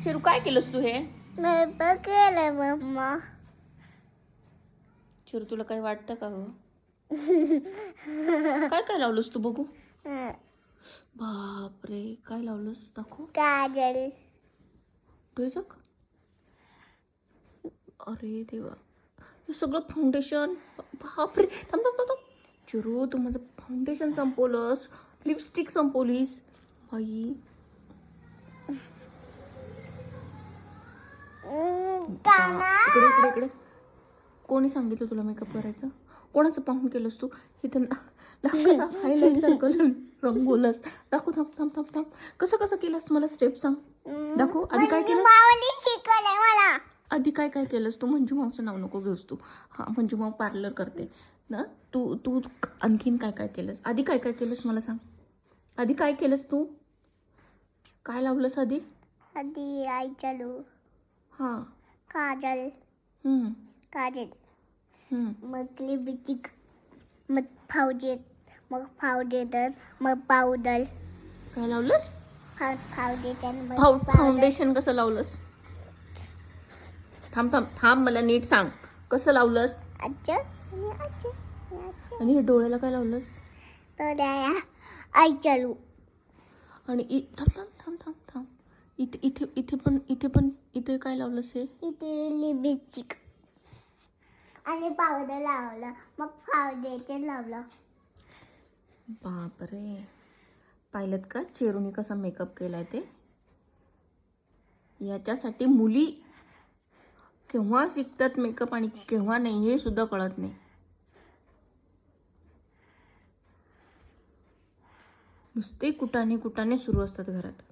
चिरू काय केलंस तू हे? मेकअप केलं मम्मा. चिरू तुला काही वाटतं का ग? काय काय लावलंस तू बघू? बापरे, काय लावलंस दाखव. काजल. डोळ्याक. अरे देवा, हे सगळं फाउंडेशन. बापरे, थांब थांब थांब. चिरू तू माझं फाउंडेशन संपवलंस, लिपस्टिक संपवलीस बाई. इकडे इकडे इकडे. कोणी सांगितलं तुला मेकअप करायचं? कोणाचं पाहून केलंस तू? इथं हायलाईट सारखं रंगवलंस. दाखव. थांब थांब थांब थांब. कसं कसं केलंस मला स्टेप सांग. दाखव. आधी काय केलं? शिकवलंय मला. आधी काय काय केलंस तू? मंजू मावचं नाव नको घेऊस तू. हां, मंजू माव पार्लर करते ना. तू तू आणखीन काय काय केलंस? आधी काय काय केलंस मला सांग. आधी काय केलंस तू? काय लावलंस आधी? आधी आई चालू. हां. काजल. काजल. मग लिपस्टिक. मग फाउंडेशन. मग पावडर. काय लावलंस? फाउंडेशन. फाउंडेशन कसं लावलंस? थांब थांब थांब, मला नीट सांग कसं लावलंस. आणि हे डोळ्याला काय लावलंस? आई चालू. आणि थांब थांब थांब थांब थांब. इथे काय लावलंस हे? इथे लिपस्टिक आणि पावडर लावलं. मग फाउंडेशन लावलं. बापरे, पाहिलं का चेरूने कसा मेकअप केलाय ते? याच्यासाठी मुली केव्हा शिकतात मेकअप आणि केव्हा नाही हे सुद्धा कळत नाही. नुसते कुटाणे सुरू असतात घरात.